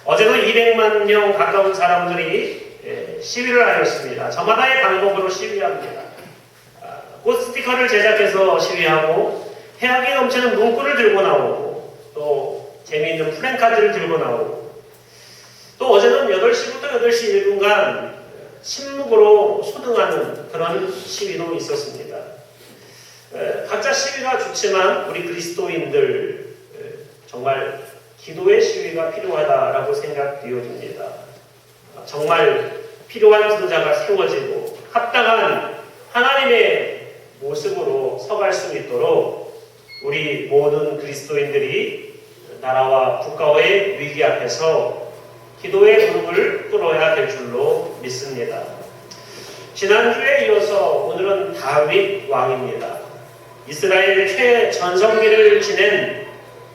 어제도 200만 명 가까운 사람들이 시위를 하였습니다. 저마다의 방법으로 시위합니다. 꽃 스티커를 제작해서 시위하고 해악이 넘치는 문구를 들고 나오고 또 재미있는 플랜카드를 들고 나오고 또 어제는 8시부터 8시 1분간 침묵으로 소등하는 그런 시위도 있었습니다. 각자 시위가 좋지만 우리 그리스도인들 정말 기도의 시위가 필요하다라고 생각되어집니다. 정말 필요한 지도자가 세워지고 합당한 하나님의 모습으로 서갈 수 있도록 우리 모든 그리스도인들이 나라와 국가의 위기 앞에서 기도의 무릎을 꿇어야 될 줄로 믿습니다. 지난주에 이어서 오늘은 다윗 왕입니다. 이스라엘 최전성기를 지낸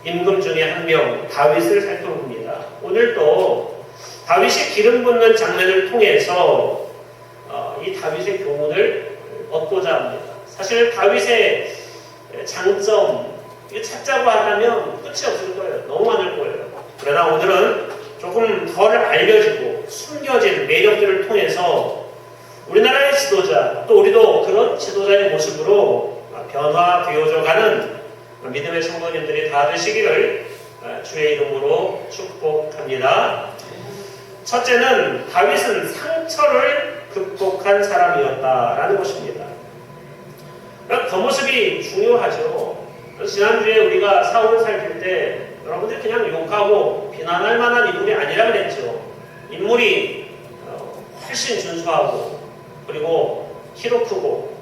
임금 중에 한 명 다윗을 살펴봅니다. 오늘도 다윗이 기름 붓는 장면을 통해서 이 다윗의 교훈을 얻고자 합니다. 사실 다윗의 장점 찾자고 하다면 끝이 없을 거예요. 너무 많을 거예요. 그러나 오늘은 조금 덜 알려지고 숨겨진 매력들을 통해서 우리나라의 지도자 또 우리도 그런 지도자의 모습으로 변화되어져 가는 믿음의 성도님들이 다 되시기를 주의 이름으로 축복합니다. 첫째는 다윗은 상처를 극복한 사람이었다라는 것입니다. 겉모습이 중요하죠. 지난주에 우리가 사울을 살필 때 여러분들이 그냥 욕하고 비난할 만한 인물이 아니라 그랬죠. 인물이 훨씬 준수하고 그리고 키도 크고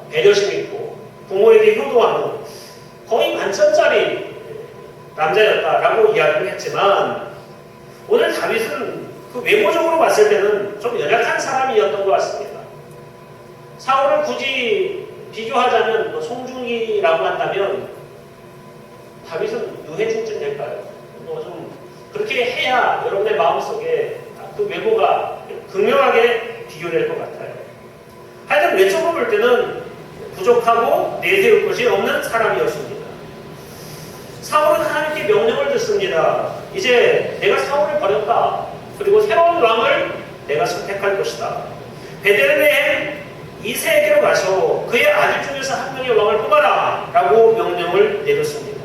배려심 있고 부모에게 효도하는 거의 만점짜리 남자였다라고 이야기를 했지만 오늘 다윗은 그 외모적으로 봤을 때는 좀 연약한 사람이었던 것 같습니다. 사울을 굳이 비교하자면 송중기라고 한다면 다윗은 유해진쯤 될까요? 좀 그렇게 해야 여러분의 마음속에 그 외모가 극명하게 비교될 것 같아요. 하여튼 외적으로 볼 때는 부족하고 내세울 것이 없는 사람이었습니다. 사울은 하나님께 명령을 듣습니다. 이제 내가 사울을 버렸다. 그리고 새로운 왕을 내가 선택할 것이다. 베들레헴 이새에게로 가서 그의 아들 중에서 한 명의 왕을 뽑아라 라고 명령을 내렸습니다.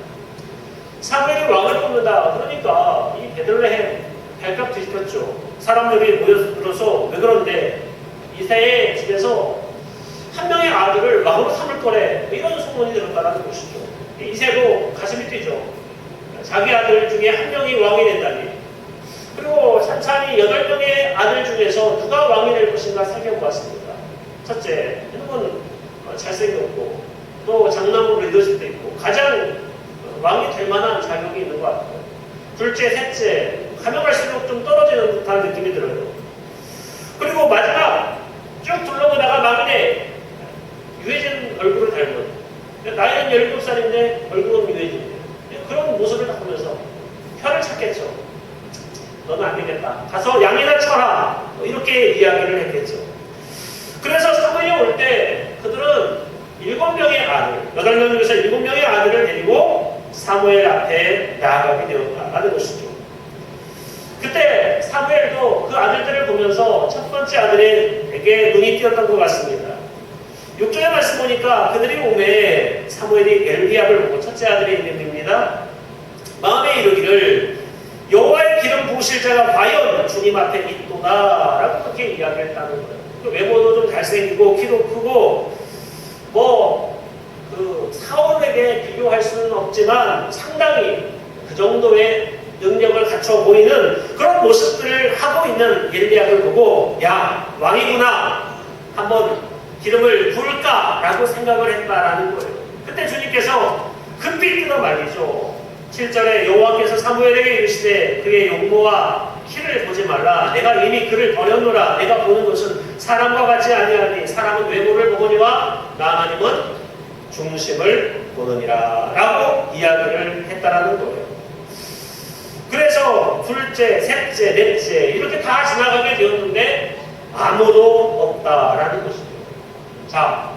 사무엘이 왕을 뽑는다. 그러니까 이 베들레헴 발칵 뒤집혔죠. 사람들이 모여들어서 왜 그런데 이새의 집에서 한 명의 아들을 왕으로 삼을 거래. 이런 소문이 들었다는 것이죠. 이새도 가슴이 뛰죠. 자기 아들 중에 한 명이 왕이 된다니. 그리고 찬찬히 8명의 아들 중에서 누가 왕이 될 것인가 살펴보았습니다. 첫째, 한분 잘생겼고 또 장남으로 리더십도 있고 가장 왕이 될 만한 자격이 있는 것 같아요. 둘째, 셋째, 가면 갈수록 좀 떨어지는 듯한 느낌이 들어요. 그리고 마지막 쭉 둘러보다가 막내 유해진 얼굴을 닮은 나이는 17살인데 얼굴은 유해진이에요. 그런 모습을 딱 보면서 편을 찾겠죠. 너는 안 되겠다. 가서 양이나 쳐라. 이렇게 이야기를 했겠죠. 그래서 사무엘이 올 때 그들은 7명의 아들, 8명 중에서 7명의 아들을 데리고 사무엘 앞에 나아가게 되었다라는 것이죠. 그때 사무엘도 그 아들들을 보면서 첫 번째 아들에게 눈이 띄었던 것 같습니다. 6절의 말씀 보니까 그들이 오매 사무엘이 엘비압을 보고 첫째 아들의 이름입니다. 마음에 이르기를 여호와의 기름 부으실 자가 과연 주님 앞에 있도다 라고 그렇게 이야기를 했다는 거예요. 그 외모도 좀 잘생기고 키도 크고 그 사울에게 비교할 수는 없지만 상당히 그 정도의 능력을 갖춰 보이는 그런 모습들을 하고 있는 엘리압을 보고 야 왕이구나 한번 기름을 부을까라고 생각을 했다라는 거예요. 그때 주님께서 급히 끊어 말리죠. 7절에 여호와께서 사무엘에게 이르시되 그의 용모와 키를 보지 말라. 내가 이미 그를 버렸노라. 내가 보는 것은 사람과 같지 아니하니 사람은 외모를 보거니와 나 하나님은 중심을 보느니라 라고 이야기를 했다라는 거예요. 그래서 둘째, 셋째, 넷째 이렇게 다 지나가게 되었는데 아무도 없다라는 것이죠. 자,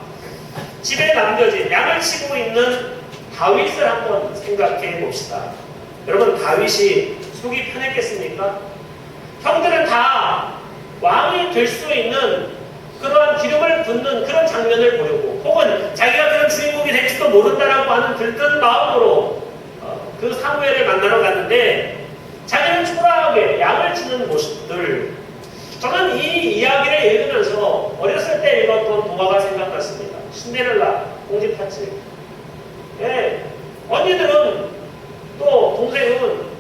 집에 남겨진 양을 치고 있는 다윗을 한번 생각해 봅시다. 여러분, 다윗이 속이 편했겠습니까? 형들은 다 왕이 될 수 있는 그러한 기름을 붓는 그런 장면을 보려고, 혹은 자기가 그런 주인공이 될지도 모른다라고 하는 들뜬 마음으로 그 사무엘을 만나러 갔는데, 자기는 초라하게 양을 치는 모습들, 저는 이 이야기를 읽으면서 어렸을 때 읽었던 동화가 생각났습니다. 신데렐라 공주파츠. 예, 언니들은 또 동생은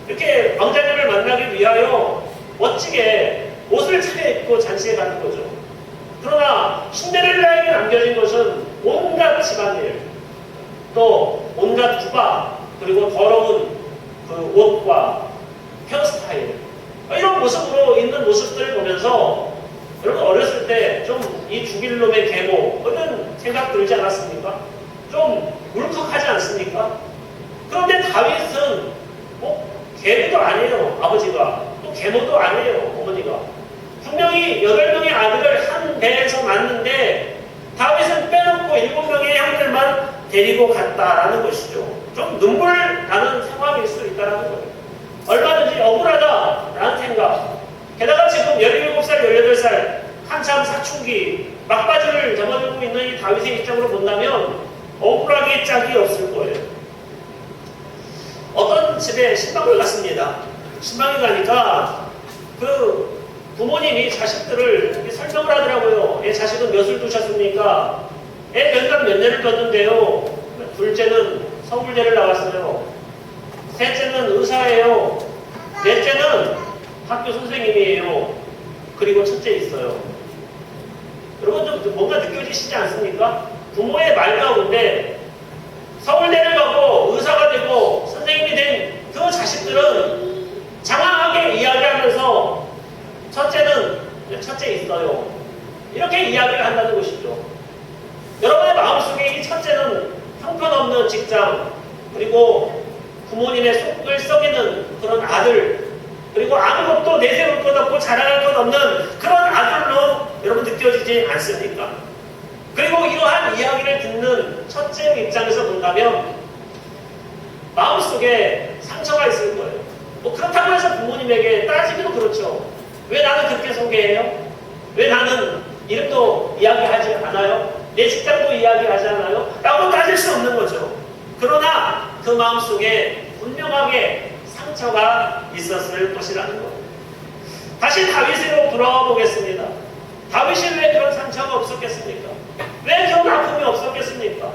이렇게 왕자님을 만나기 위하여 멋지게 옷을 차려입고 잔치에 가는 거죠. 그러나 신데렐라에게 남겨진 것은 온갖 집안일, 또 온갖 구박, 그리고 더러운 그 옷과 헤어스타일, 이런 모습으로 있는 모습들을 보면서 여러분 어렸을 때 좀 이 죽일 놈의 계모 이런 생각 들지 않았습니까? 좀 울컥하지 않습니까? 그런데 다윗은 계모도 아니에요, 아버지가. 또 계모도 아니에요, 어머니가. 분명히 8명의 아들을 한 배에서 낳는데 다윗은 빼놓고 7명의 형들만 데리고 갔다라는 것이죠. 좀 눈물 나는 상황일 수 있다는 거예요. 얼마든지 억울하다라는 생각. 게다가 지금 17살, 18살 한참 사춘기 막바지를 접어들고 있는 이 다윗의 입장으로 본다면 억울하기 짝이 없을 거예요. 어떤 집에 신방을 갔습니다. 신방에 가니까 그 부모님이 자식들을 설명을 하더라고요. 얘 자식은 몇을 두셨습니까? 애 몇년 몇 년을 뒀는데요. 둘째는 서울대를 나왔어요. 셋째는 의사예요. 넷째는 학교 선생님이에요. 그리고 첫째 있어요. 여러분 좀 뭔가 느껴지시지 않습니까? 부모의 말 가운데 서울대를 가고 의사가 되고 선생님이 된 그 자식들은 장황하게 이야기하면서 첫째 있어요. 이렇게 이야기를 한다는 것이죠. 여러분의 마음속에 이 첫째는 형편없는 직장, 그리고 부모님의 속을 썩이는 그런 아들, 그리고 아무것도 내세울 것 없고 자랑할 것 없는 그런 아들로 여러분 느껴지지 않습니까? 그리고 이러한 이야기를 듣는 첫째의 입장에서 본다면 마음속에 상처가 있을 거예요. 그렇다고 해서 부모님에게 따지기도 그렇죠. 왜 나는 그렇게 소개해요? 왜 나는 이름도 이야기하지 않아요? 내 직장도 이야기하지 않아요? 라고 따질 수 없는 거죠. 그러나 그 마음속에 분명하게 상처가 있었을 것이라는 거예요. 다시 다윗으로 돌아와 보겠습니다. 다윗이 왜 그런 상처가 없었겠습니까? 왜 그런 아픔이 없었겠습니까?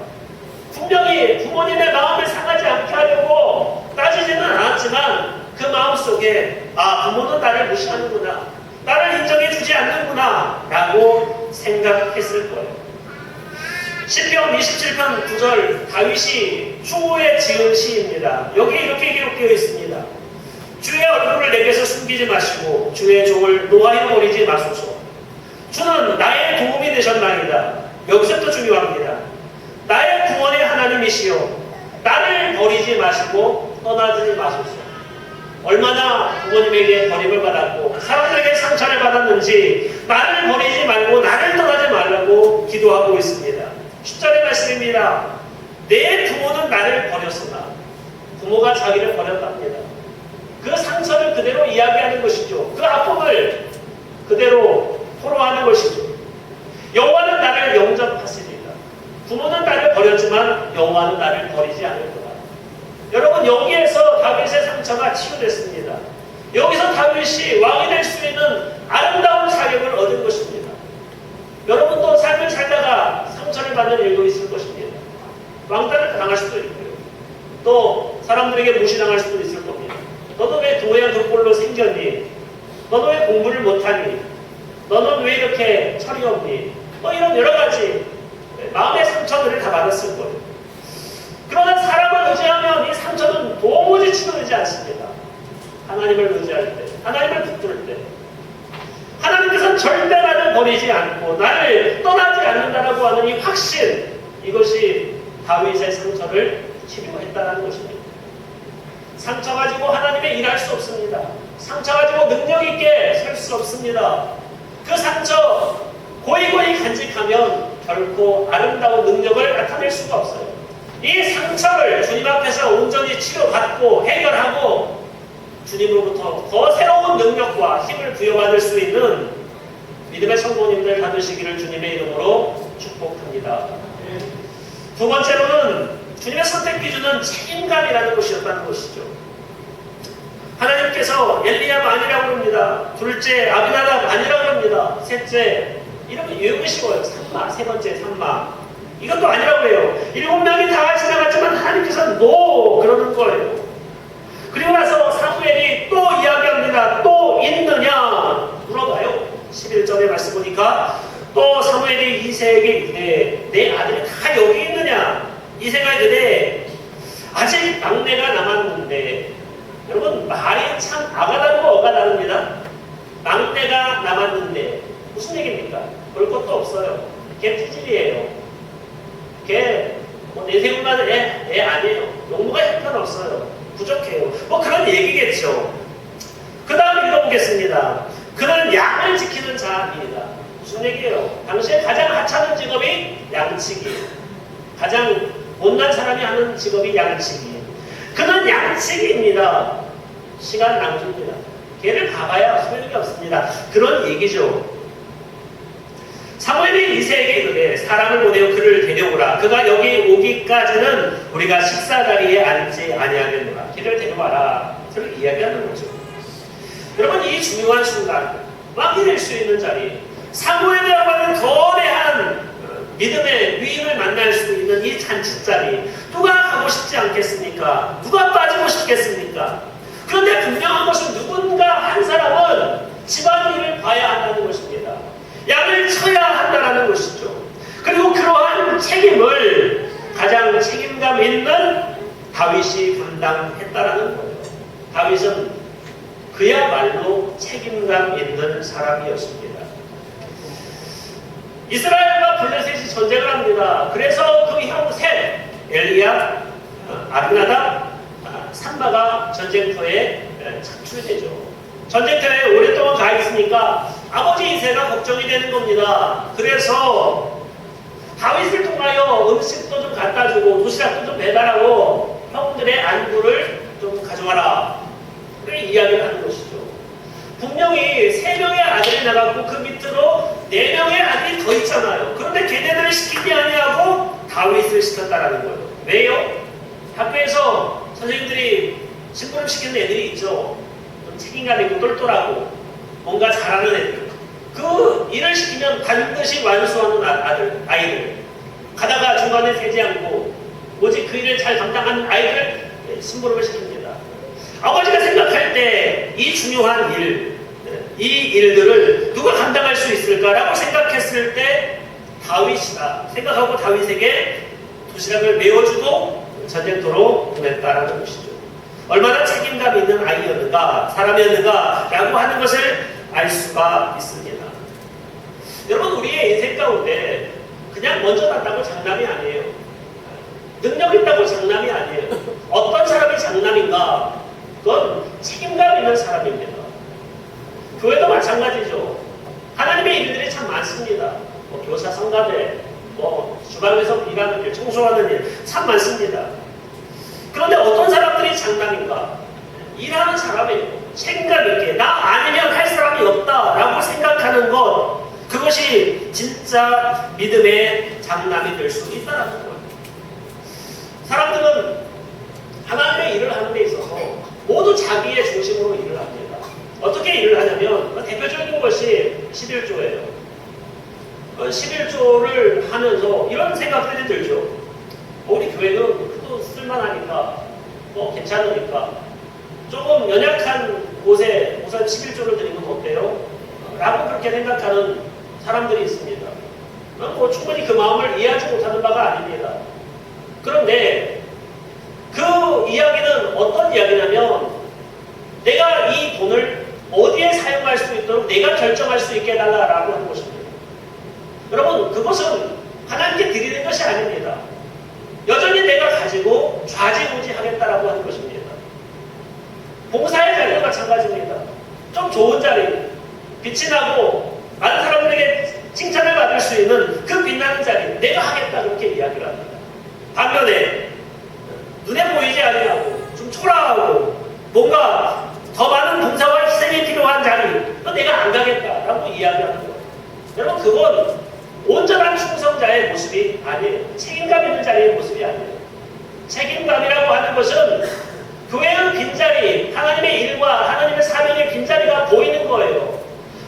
분명히 부모님의 마음을 상하지 않게 하려고 따지지는 않았지만 그 마음속에 부모는 나를 무시하는구나, 나를 인정해주지 않는구나 라고 생각했을 거예요. 시편 27편 9절 다윗이 추후에 지은 시입니다. 여기 이렇게 기록되어 있습니다. 주의 얼굴을 내게서 숨기지 마시고 주의 종을 노하여 버리지 마소서. 주는 나의 도움이 되셨나이다. 여기서부터 중요합니다. 나의 구원의 하나님이시여, 나를 버리지 마시고 떠나지 마소서. 얼마나 부모님에게 버림을 받았고 사람들에게 상처를 받았는지 나를 버리지 말고 나를 떠나지 말라고 기도하고 있습니다. 10절의 말씀입니다. 내 부모는 나를 버렸으나 부모가 자기를 버렸답니다. 그 상처를 그대로 이야기하는 것이죠. 그 아픔을 그대로 토로하는 것이죠. 여호와는 나를 영접하시리라. 부모는 나를 버렸지만 여호와는 나를 버리지 않을 거다. 여러분 여기에서 다윗의 상처가 치유됐습니다. 여기서 다윗이 왕이 될 수 있는 아름다운 자격을 얻은 것입니다. 여러분도 삶을 살다가 상처를 받는 일도 있을 것입니다. 왕따를 당할 수도 있고요. 또 사람들에게 무시당할 수도 있을 겁니다. 너는 왜 교회야 그 꼴로 생겼니? 너는 왜 공부를 못하니? 너는 왜 이렇게 철이 없니? 이런 여러 가지 마음의 상처들을 다 받았을 거예요. 그러나 사람을 의지하면 이 상처는 도무지 치료되지 않습니다. 하나님을 의지할 때, 하나님을 붙들 때, 하나님께서는 절대 나를 버리지 않고 나를 떠나지 않는다라고 하는 이 확신, 이것이 다윗의 상처를 치료했다는 것입니다. 상처 가지고 하나님의 일할 수 없습니다. 상처 가지고 능력 있게 설 수 없습니다. 그 상처 고이고이 간직하면 결코 아름다운 능력을 나타낼 수가 없어요. 이 상처를 주님 앞에서 온전히 치료받고 해결하고 주님으로부터 더 새로운 능력과 힘을 부여받을 수 있는 믿음의 성도님들 다되시기를 주님의 이름으로 축복합니다. 두 번째로는 주님의 선택 기준은 책임감이라는 것이었다는 것이죠. 하나님께서 엘리압 아니라고 합니다. 둘째 아비나답 아니라고 합니다. 셋째 이름이 외우기 쉬워요. 삼마, 세 번째 삼마. 이것도 아니라고 해요. 7명이 다 지나갔지만 하나님께서는 노 그러는 거예요. 그리고 나서 사무엘이 또 이야기합니다. 또 있느냐 물어봐요. 11절의 말씀 보니까 또 사무엘이 이새에게 이르되 내 아들이 다 여기 있느냐. 이새가 이르되 아직 막내가 남았는데. 여러분 말이 참 아가다르고 어가다릅니다. 막내가 남았는데 무슨 얘기입니까? 볼 것도 없어요. 걔 찌질이에요. 걔 내세우면 애 아니에요. 용모가 형편없어요. 부족해요. 뭐 그런 얘기겠죠. 그 다음 읽어보겠습니다. 그는 양을 지키는 자입니다. 무슨 얘기예요? 당시에 가장 하찮은 직업이 양치기. 가장 못난 사람이 하는 직업이 양치기. 그는 양치기입니다. 시간 낭비입니다. 걔를 봐봐야 소용이 없습니다. 그런 얘기죠. 사무엘이 이새에게 이르되 사람을 보내어 그를 데려오라. 그가 여기 오기까지는 우리가 식사 자리에 앉지 아니하겠노라. 그를 데려와라. 그렇게 이야기하는 거죠. 여러분 이 중요한 순간 왕이 될 수 있는 자리 사무엘이라고 하는 거대한 믿음의 위인을 만날 수 있는 이 잔치자리 누가 가고 싶지 않겠습니까? 누가 빠지고 싶겠습니까? 그런데 분명한 것은 누군가 한 사람은 집안일을 봐야 한다는 것입니다. 양을 쳐야 한다는 것이죠. 그리고 그러한 책임을 가장 책임감 있는 다윗이 감당했다라는 거예요. 다윗은 그야말로 책임감 있는 사람이었습니다. 이스라엘과 블레셋이 전쟁을 합니다. 그래서 그 형 셋, 엘리압, 아비나답, 삼마가 전쟁터에 착출되죠. 전쟁터에 오랫동안 가 있으니까 아버지 이새가 걱정이 되는 겁니다. 그래서 다윗을 통하여 음식도 좀 갖다 주고 도시락도 좀 배달하고 형들의 안부를 좀 가져와라. 그렇게 이야기를 하는 것이죠. 분명히 3명의 아들이 나갔고 그 밑으로 4명의 아들이 더 있잖아요. 그런데 걔네들을 시키지 아니하고 다윗을 시켰다라는 거예요. 왜요? 학교에서 선생님들이 심부름 시키는 애들이 있죠. 좀 책임감 있고 똘똘하고 뭔가 잘하는 애들. 그 일을 시키면 반드시 완수하는 아이들. 가다가 중간에 되지 않고 오직 그 일을 잘 감당하는 아이들 심부름을 시킵니다. 아버지가 생각할 때 이 중요한 일, 이 일들을 누가 감당할 수 있을까라고 생각했을 때 다윗이다 생각하고 다윗에게 도시락을 메워주고 전쟁터로 보냈다라는 것이죠. 얼마나 책임감 있는 아이였는가, 사람이었는가 라고 하는 것을 알 수가 있습니다. 여러분 우리의 인생 가운데 그냥 먼저 났다고 장남이 아니에요. 능력 있다고 장남이 아니에요. 어떤 사람이 장남인가? 그건 책임감 있는 사람입니다. 교회도 마찬가지죠. 하나님의 일들이 참 많습니다. 교사, 성가대, 주방에서 일하는 일, 청소하는 일 참 많습니다. 그런데 어떤 사람들이 장남인가? 일하는 사람이에요. 책임감 있게 나 아니면 할 사람이 없다라고 생각하는 것, 그것이 진짜 믿음의 장남이 될 수 있다는 거예요. 사람들은 하나님의 일을 하는 데 있어서 모두 자기의 중심으로 일을 합니다. 어떻게 일을 하냐면 대표적인 것이 11조예요. 11조를 하면서 이런 생각들이 들죠. 우리 교회는 그래도 쓸만하니까 괜찮으니까 조금 연약한 곳에 우선 11조를 드리면 어때요? 라고 그렇게 생각하는 사람들이 있습니다. 충분히 그 마음을 이해하지 못하는 바가 아닙니다. 그런데 그 이야기는 어떤 이야기냐면 내가 이 돈을 어디에 사용할 수 있도록 내가 결정할 수 있게 해달라고 하는 것입니다. 여러분 그것은 하나님께 드리는 것이 아닙니다. 여전히 내가 가지고 좌지우지하겠다라고 하는 것입니다. 봉사의 자리도 마찬가지입니다. 좀 좋은 자리, 빛이 나고 많은 사람들에게 칭찬을 받을 수 있는 그 빛나는 자리 내가 하겠다 그렇게 이야기를 합니다. 반면에 눈에 보이지 않냐고 좀 초라하고 뭔가 더 많은 봉사와 희생이 필요한 자리, 내가 안 가겠다라고 이야기하는 거예요. 여러분, 그건 온전한 충성자의 모습이 아니에요. 책임감 있는 자리의 모습이 아니에요. 책임감이라고 하는 것은 교회의 빈자리, 하나님의 일과 하나님의 사명의 빈자리가 보이는 거예요.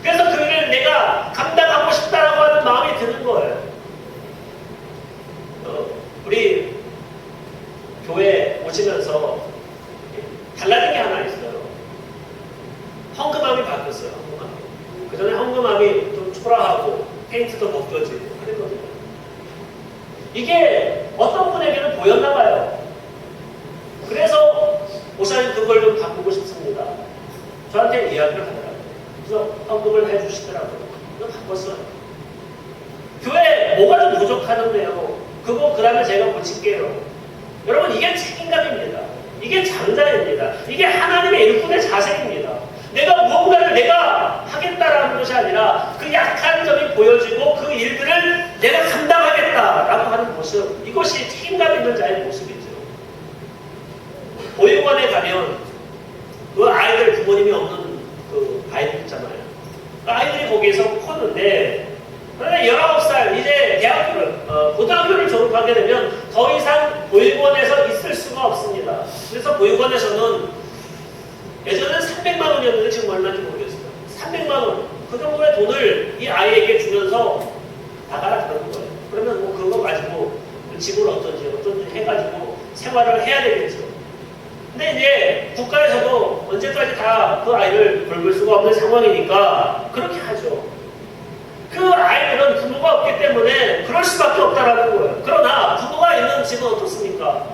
그래서 그 일을 내가 감당하고 싶다라고 하는 마음이 드는 거예요. 우리 교회 오시면서 달라진 게 하나 있어요. 헌금함이 바뀌었어요. 헌금함이. 그 전에 헌금함이 좀 초라하고 페인트도 벗겨지고 그랬거든요. 이게 어떤 분에게는 보였나 봐요. 그래서 목사님 그걸 좀 바꾸고 싶습니다. 저한테 이야기를 하더라고요. 그래서 헌금을 해주시더라고요. 이거 바꿨어요. 교회 뭐가 좀 부족하는데요. 그거 그 다음에 제가 고칠게요. 여러분, 이게 책임감입니다. 이게 장자입니다. 이게 하나님의 일꾼의 자세입니다. 내가 무언가를 내가 하겠다라는 것이 아니라 그 약한 점이 보여지고 그 일들을 내가 감당하겠다라고 하는 모습, 이것이 책임감 있는 자의 모습이죠. 보육원에 가면 그 아이들 부모님이 없는 그 아이들 있잖아요. 그 아이들이 거기에서 컸는데, 그런데 19살 이제 고등학교를 졸업하게 되면 더 이상 보육원에서 있을 수가 없습니다. 그래서 보육원에서는 예전에는 300만 원이었는데 지금 얼마인지 모르겠어요. 300만 원. 그 정도의 돈을 이 아이에게 주면서 나가라 그러는 거예요. 그러면 뭐 그거 가지고 집을 어떤지 해가지고 생활을 해야 되겠죠. 근데 이제 국가에서도 언제까지 다 그 아이를 돌볼 수가 없는 상황이니까 그렇게 하죠. 그 아이들은 부모가 없기 때문에 그럴 수밖에 없다라는 거예요. 그러나 부모가 있는 집은 어떻습니까?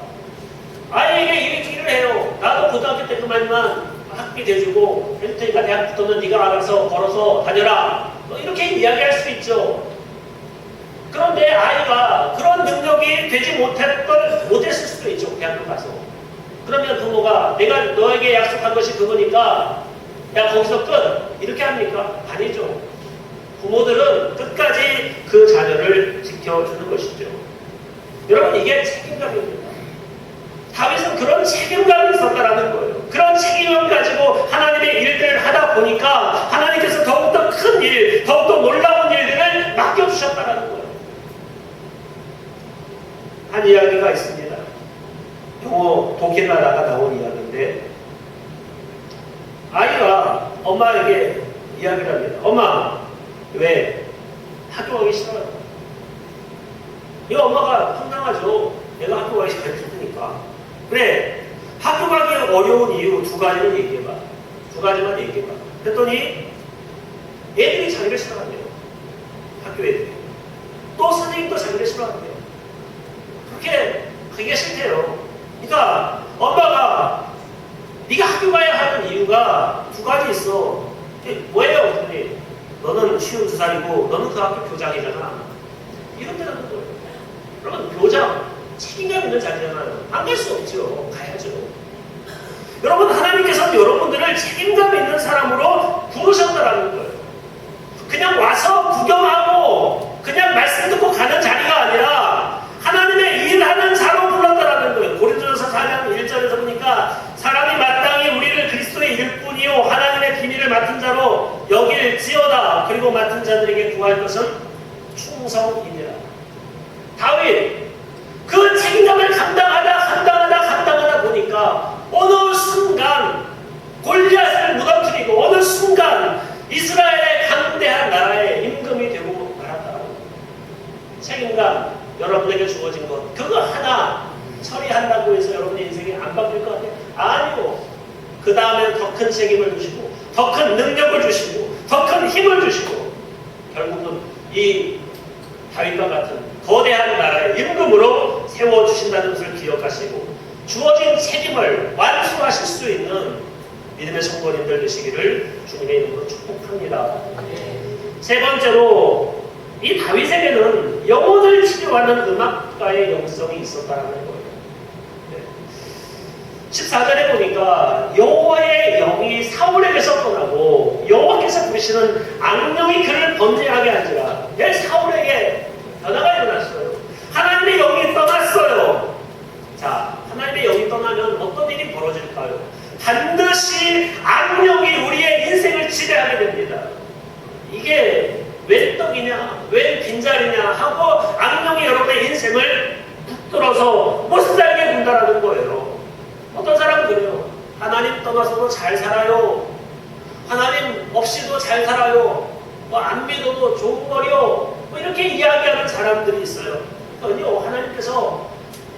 아이에게 일을 해요. 나도 고등학교 때 그만만 학비 대주고 해줄 테니까 대학부터는 네가 알아서 걸어서 다녀라. 이렇게 이야기할 수 있죠. 그런데 아이가 그런 능력이 되지 못했을 수도 있죠. 대학교 가서. 그러면 부모가 내가 너에게 약속한 것이 그거니까 야 거기서 끝. 이렇게 합니까? 아니죠. 부모들은 끝까지 그 자녀를 지켜주는 것이죠. 여러분, 이게 책임감입니다. 다윗은 그런 책임감이 있었다라는 거예요. 그런 책임을 가지고 하나님의 일들을 하다 보니까 하나님께서 더욱더 큰 일, 더욱더 놀라운 일들을 맡겨주셨다라는 거예요. 한 이야기가 있습니다. 영어 독해나라가 나온 이야기인데, 아이가 엄마에게 이야기를 합니다. 엄마, 왜 학교 가기 싫어요? 이거 엄마가 황당하죠. 내가 학교 가기 싫으니까. 그래, 학교 가기 어려운 이유 두 가지를 얘기해봐. 두 가지만 얘기해봐. 그랬더니 애들이 자기를 싫어한대요. 학교 애들이. 또 선생님도 자기를 싫어한대요. 그게 싫대요. 그러니까 엄마가 네가 학교 가야 하는 이유가 두 가지 있어. 뭐예요? 그랬더니 너는 52살이고 너는 그 학교 교장이잖아. 이런다는 거예요. 여러분, 교장 책임감 있는 자리잖아요. 안 갈 수 없죠. 가야죠. 여러분, 하나님께서는 여러분들을 책임감 있는 사람으로 부르셨다라는 거예요. 그냥 와서 구경하고 그냥 말씀 듣고 가는 자리가 아니라 하나님의 일하는 자로 불렀다라는 거예요. 고린도전서 4장 1절에서 보니까 사람이 마땅히 우리를 그리스도의 일꾼이요 하나님의 비밀을 맡은 자로 여길지어다. 그리고 맡은 자들에게 구할 것은 충성이니라. 다윗 그 책임감을 감당하다 보니까 어느 순간 골리앗을 무너뜨리고 어느 순간 이스라엘의 강대한 나라의 임금이 되고 말았다. 책임감 여러분에게 주어진 것 그거 하나 처리한다고 해서 여러분의 인생이 안 바뀔 것 같아요? 아니요. 그 다음에 더 큰 책임을 주시고 더 큰 능력을 주시고 더 큰 힘을 주시고 결국은 이 다윗과 같은 거대한 나라의 임금으로 세워주신다는 것을 기억하시고 주어진 책임을 완수하실 수 있는 믿음의 성도님들 되시기를 주님의 이름으로 축복합니다. 세 번째로 이 다윗에게는 영혼을 치료하는 음악가의 영성이 있었다는 거예요. 14절에 보니까 여호와의 영이 사울에게서 떠나고 여호와께서 부르시는 악령이 그를 번제하게 한지라. 사울에게 변화가 일어났어요. 하나님의 영이 떠났어요. 자, 하나님의 영이 떠나면 어떤 일이 벌어질까요? 반드시 떡이냐, 웬 빈자리냐 하고 악령이 여러분의 인생을 붙들어서 못 살게 군다라는 거예요. 어떤 사람은 그래요. 하나님 떠나서도 잘 살아요. 하나님 없이도 잘 살아요. 뭐 안 믿어도 좋은 거요. 뭐 이렇게 이야기하는 사람들이 있어요. 그건요, 하나님께서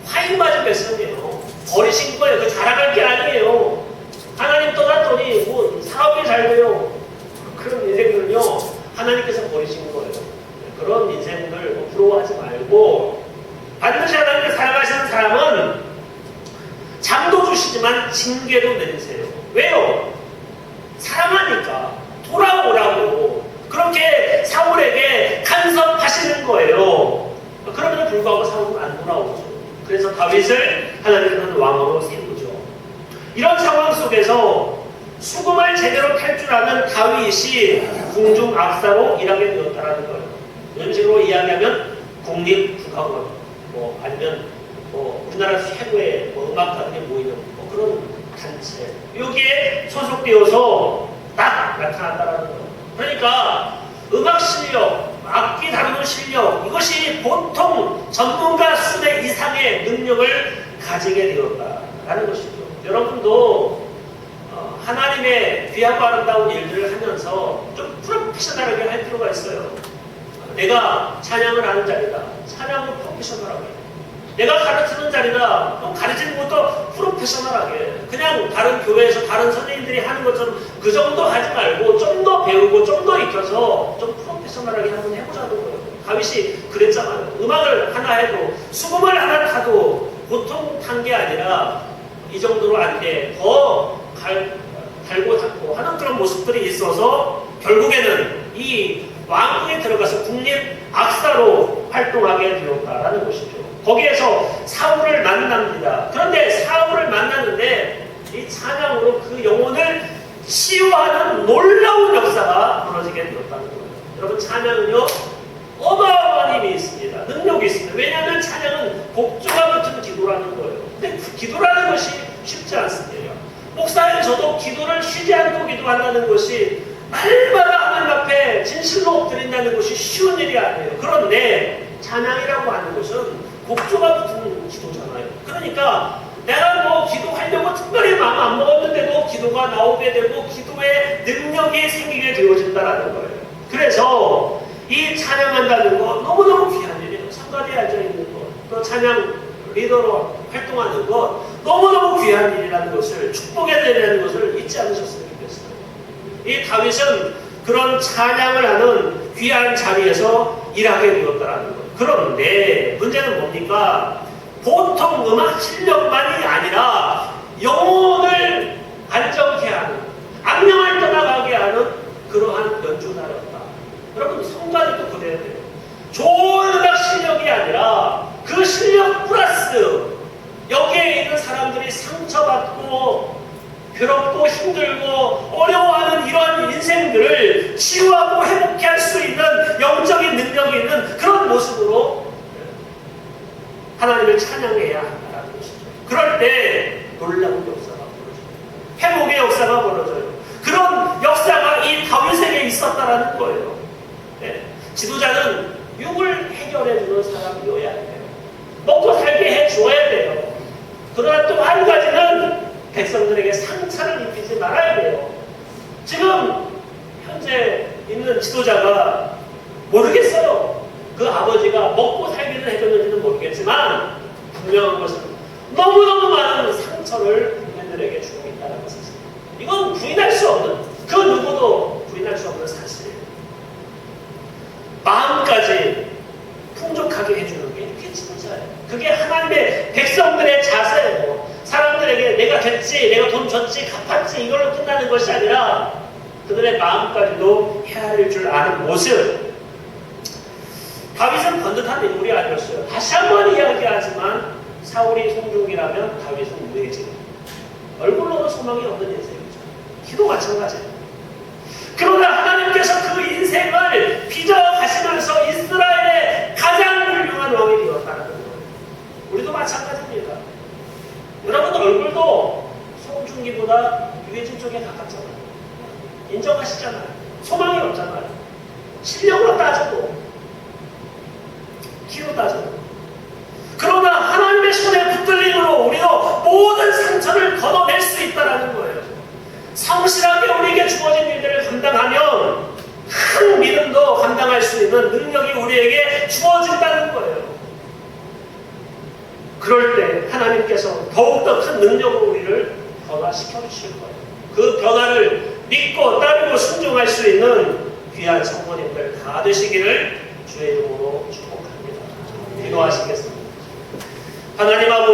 화인 맞은 백성이에요. 버리신 거예요. 그 자랑할 게 아니에요. 하나님 떠났더니 뭐 사업이 잘 돼요. 그런 인생들은요, 하나님께서 버리신 거예요. 그런 인생들 뭐 부러워하지 말고, 반드시 하나님께 사랑하시는 사람은 잠도 주시지만 징계도 내리세요. 왜요? 사랑하니까 돌아오라고 그렇게 사울에게 간섭하시는 거예요. 그럼에도 불구하고 사울은 안 돌아오죠. 그래서 다윗을 하나님께서는 왕으로 세우죠. 이런 상황 속에서 수금을 제대로 탈 줄 아는 다윗이 궁중 압사로 일하게 되었다는 거예요. 이런 식으로 이야기하면 국립국악원, 뭐 아니면 뭐 우리나라 최고의 뭐 음악가들이 모이는 뭐 그런 단체, 여기에 소속되어서 딱 나타난다는 거예요. 그러니까 음악 실력, 악기 다루는 실력, 이것이 보통 전문가 수준의 이상의 능력을 가지게 되었다라는 것이죠. 여러분도 하나님의 귀하고 아름다운 일들을 하면서 좀 프로페셔널하게 할 필요가 있어요. 내가 찬양을 하는 자리다. 찬양을 프로페셔널하게. 내가 가르치는 자리다. 또 가르치는 것도 프로페셔널하게. 그냥 다른 교회에서 다른 선생님들이 하는 것처럼 그 정도 하지 말고 좀 더 배우고 좀 더 익혀서 좀 프로페셔널하게 한번 해보자는 거예요. 다윗이 그랬잖아요. 음악을 하나 해도 수금을 하나 타도 보통 탄 게 아니라 이 정도로 안 돼. 더 달고 닦고 하는 그런 모습들이 있어서 결국에는 이 왕궁에 들어가서 국립 악사로 활동하게 되었다라는 것이죠. 거기에서 사울을 만납니다. 그런데 사울을 만났는데 이 찬양으로 그 영혼을 치유하는 놀라운 역사가 벌어지게 되었다는 거예요. 여러분, 찬양은요 어마어마한 힘이 있습니다. 능력이 있습니다. 왜냐하면 찬양은 곡조가 붙은 기도라는 거예요. 근데 그 기도라는 것이 쉽지 않습니다. 목사님, 저도 기도를 쉬지 않고 기도한다는 것이 날마다 하나님 앞에 진실로 엎드린다는 것이 쉬운 일이 아니에요. 그런데 찬양이라고 하는 것은 곡조가 붙은 기도잖아요. 그러니까 내가 뭐 기도하려고 특별히 마음 안 먹었는데도 기도가 나오게 되고 기도의 능력이 생기게 되어진다는 거예요. 그래서 이 찬양한다는 거 너무너무 귀한 일이에요. 성가대에 앉아있는 것, 또 찬양 리더로 활동하는 것 너무너무 귀한 일이라는 것을, 축복의 일이라는 것을 잊지 않으셨으면 좋겠어요. 이 다윗은 그런 찬양을 하는 귀한 자리에서 일하게 되었다는 거예요. 그런데 문제는 뭡니까? 보통 음악 실력만이 아니라 영혼을 안정케 하는, 악령을 떠나가게 하는 그러한 연주자였다. 여러분, 성가대도 그래야 돼요. 좋은 음악 실력이 아니라 그 실력 플러스 여기에 있는 사람들이 상처받고 괴롭고 힘들고 어려워하는 이러한 인생들을 치유하고 회복해 할 수 있는 영적인 능력이 있는 그런 모습으로 하나님을 찬양해야 한다는 것이죠. 그럴 때 놀라운 역사가 벌어져요. 회복의 역사가 벌어져요. 그런 역사가 이 다윗에게 있었다는 거예요. 네. 지도자는 육을 해결해주는 사람이어야 돼요. 먹고 살게 해줘야 돼요. 그러나 또 한 가지는 백성들에게 상처를 입히지 말아야 돼요. 지금 현재 있는 지도자가 모르겠어요. 그 아버지가 먹고 살기를 해줬는지는 모르겠지만 분명한 것은 너무너무 많은 상처를 국민들에게 주고 있다는 것입니다. 이건 부인할 수 없는, 그 누구도 부인할 수 없는 사실이에요. 마음까지 풍족하게 해주는 게 이게 지도자예요. 그게 하나님의 백성들의 자세예요. 사람들에게 내가 됐지, 내가 돈 줬지, 갚았지 이걸로 끝나는 것이 아니라 그들의 마음까지도 헤아릴 줄 아는 모습. 다윗은 번듯한 인물이 아니었어요. 다시 한번 이야기하지만 사울이 송중기라면 다윗은 무해지. 얼굴로는 소망이 없는 인생이죠. 기도 마찬가지예요. 그러나 하나님께서 그 인생을 빚어가시면서 이스라엘의 가장 훌륭한 왕이 되었다는 거예요. 우리도 마찬가지입니다. 여러분 얼굴도 송중기보다 유해진 쪽에 가깝잖아요. 인정하시잖아요. 소망이 없잖아요. 실력으로 따져도, 키로 따져도. 그러나 하나님의 손에 붙들림으로 우리도 모든 상처를 걷어낼 수 있다는 거예요. 성실하게 우리에게 주어진 일들을 감당하면 큰 믿음도 감당할 수 있는 능력이 우리에게 주어진다는 거예요. 그럴 때 하나님께서 더욱더 큰 능력으로 우리를 변화시켜 주실 거예요. 그 변화를 믿고 따르고 순종할 수 있는 귀한 성도님들 다 되시기를 주의 이름으로 축복합니다. 기도하시겠습니다. 하나님 아버지,